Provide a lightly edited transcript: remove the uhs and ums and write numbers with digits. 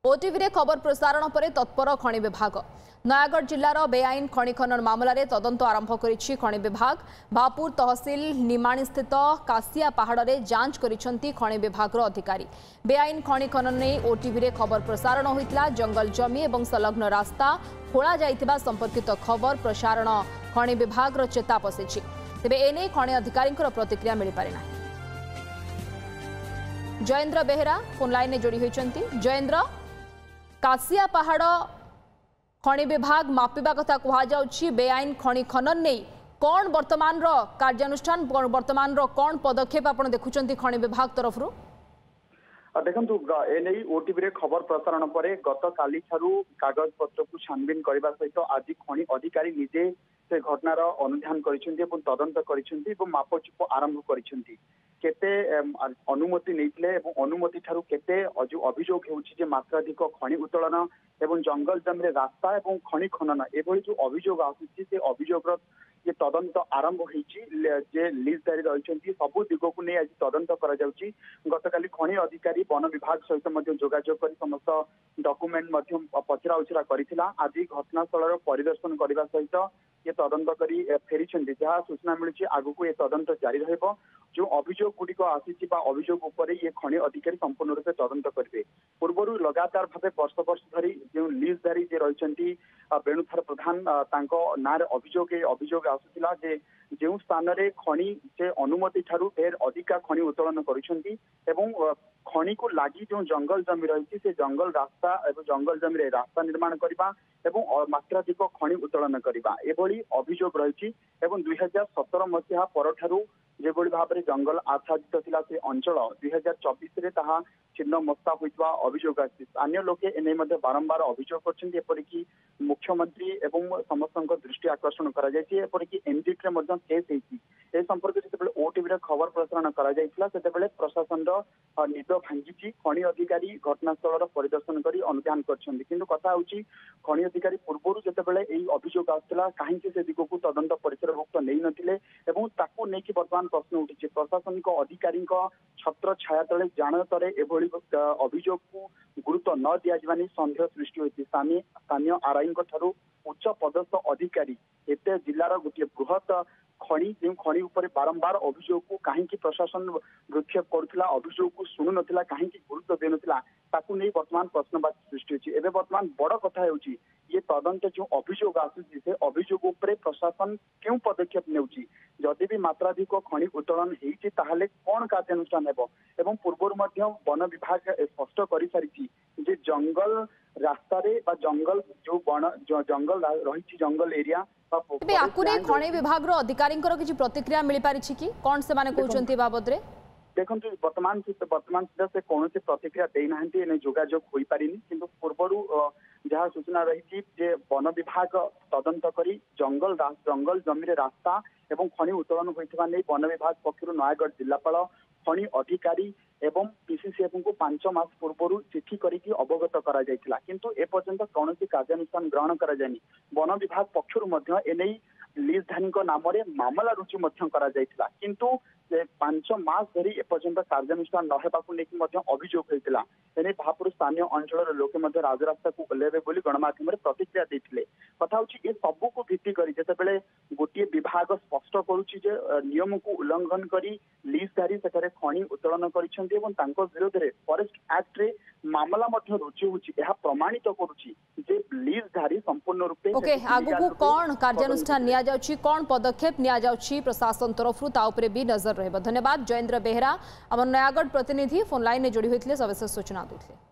OTV रे खबर प्रसारण पर तत्पर खनि विभाग नयागढ़ जिलार बेआईन खनि खनन मामलें तदंत आरंभ करिछि खनि विभाग। बापुर तहसिल निमाणी स्थित कासिया पहाड़ में जांच करिसेंति खनि विभाग अधिकारी। बेआईन खनि खनन ने ओटीवी रे खबर प्रसारण होइतला। जंगल जमी और संलग्न रास्ता खोला जाइतिबा संपर्कित खबर प्रसारण खनि विभाग चेता पशिछि। तेबे एने खनि अधिकारी प्रतिक्रिया मिल पारि ना। जयेंद्र बेहेरा फोन लाइन में जोड़ी होइछंती। जयेंद्र, कासिया पहाड़ खनि विभाग मापिबा कथा कहा जाउछि, बेआईन खनि खनन नहीं कौन वर्तमान रो कार्यानुष्ठान वर्तमान रो कौन पदक्षेप आपण देखुचंती खनि विभाग तरफ रु? देखंतु एने ओटीवी रे खबर प्रसारण पर गत काली ठारू कागज पत्र को छानबीन करबा सहित आज खनि अधिकारी निजे से घटनार अनुध्यान करिसेंती एवं तदंत करिसेंती एवं मापचुप आरंभ करिसेंती। केते अनुमति नहीं अनुमति ठारू केते अभियोग होउछि मात्राधिक खनि उत्तोलन एवं जंगल जमी रास्ता एवं खनि खनन एभली जो अभियोग आसुछि से अभियोग ये तदंत आरंभ होइछि। जे लीजधारी रहिसेंती सबु दिग को नहीं आज तदंत करा जाउछि। गतकाली खनि अधिकारी वन विभाग सहित मध्य जोगाजोग करी समस्त डॉक्यूमेंट मध्य पचरा उचरा करिथिला। आज घटनास्थल परिदर्शन करने सहित ये तदंत करी फेरी जहाँ सूचना मिली आगु को ये तदंत जारी रहिबो। जो अभियोग गुड़िक आसी अभियोग उपर ये खनि अधिकारी संपूर्ण रूप से तदंत करेंगे। पूर्व लगातार भाव वर्ष वर्ष धरी जो लीजधारी जे रही वेणुधर प्रधान ना अभियोग आसूला जो स्थान में खनि से अनुमति ठारू ढेर अधिका खनि उत्तोलन करुछंती एवं खनि को लगी जो जंगल जमी रही से जंगल रास्ता एवं जंगल जमी रास्ता निर्माण करने एवं मात्राधिक खनि उत्तोलन करने एभली अभियोग रही। 2017 मसीहा परठारू जेभली भाव में जंगल आच्छादित थिला से अंचल 2024 रे ताहा छिन्न मस्ता होइतबा अभियोग आछि। स्थानीय लोके एने मध्ये बारंबार अभियोग करछन्ती। एपरिकी मुख्यमंत्री एवं समस्त दृष्टि आकर्षण करा जायछि। एपरिकी एमडीटी रे मध्ये केस हेछि। ए संपर्क जेतेबेले ओटीवी रे खबर प्रसारण करा जायतिला सेतेबेले प्रशासन निद भांगिछि। खनि अधिकारी घटनास्थल परिदर्शन करी अनुध्यान करछन्ती। किंतु कथा होछि खनि अधिकारी पूर्वरु जेतेबेले एई अभियोग आछिला काहेकि से दिगको तदंत परिसरभुक्त नै नथिले एवं ताकू नेकी वर्तमान प्रश्न उठी प्रशासनिक अधिकारी छत्र छाया तले जानतरे एभली अभियोग को गुरुत्व न दिया सन्देह सृष्टि होती। स्थानीय आरआई ठारू उच्च पदस्थ अधिकारी एते जिलार गोटे बृहत खनि जो खनि उपर बारंबार अभियोग को कहीं प्रशासन भ्रूक्षेप करुला अभियोग को शुणु नथिला कहीं गुरुत्व दे नथिला ताकू नहीं वर्तमान प्रश्नवाची सृष्टि होती। एवं वर्तमान बड़ कथा होची ये तदंत जो अभियोग आसुची से अभियोग उपर प्रशासन क्यों पदक्षेप नेउची जदि भी मात्राधिक खनि उत्तोलन होती ताहले कौन कार्यानुष्ठान हेबो। एवं पूर्व वन विभाग स्पष्ट कर सारी जंगल रास्तार जंगल जो बन जंगल रही जंगल एरिया खनि विभाग अधिकारी किसी प्रतिक्रिया मिल पारि कि कौन से माने कहउचंती बाबद रे? देखो वर्तमान सुधा से कौन से प्रतिक्रिया देना जोगाजोग हो पारि किंतु पूर्व जहाँ सूचना रही वन विभाग तदंत करी जंगल जमी रास्ता एवं खनि उत्तोलन होता नहीं वन विभाग पक्षर नयागढ़ जिलापाल खनि अधिकारी एवं पीसीसीएफ को 5 मास पूर्व चिठी करके अवगत करा जायतिला किंतु ए पर्यंत कौन कार्यानुष्ठान ग्रहण करा जायनि। वन विभाग पक्षर एने लीजधारी नाम मामला रुचि करा जायतिला किंतु 5 मास धरी एपर्यंत कार्यानुष्ठान न हेबाकु नेकी अभियोग होइतिला। एने भापुर स्थानीय अंचल लोके राजरास्ता को ओल्लेबे बोली गणमाध्यम प्रतिक्रिया देथिले। कथा होछि ए सबु को भित्ति करी जेतेबेले गोटे विभाग स्पष्ट करूछि जे नियम को उल्लंघन करी लीजधारी सेठारे खनि उत्तोलन करिसेंती एवं तांको विरोध रे फॉरेस्ट एक्ट रे मामला रुचि होछि एहा प्रमाणित करूछि जे लीजधारी संपूर्ण रूपे ओके आगु को कौन कार्यानुष्ठान निया जाउछि कौन पदक्षेप निया जाउछि प्रशासन तरफ ता उपरे भी नजर रहबो। धन्यवाद जयेंद्र बेहेरा हमर नयागढ़ प्रतिनिधि फोन लाइन में जोड़ी होइतले सविशेष सूचना देथिले।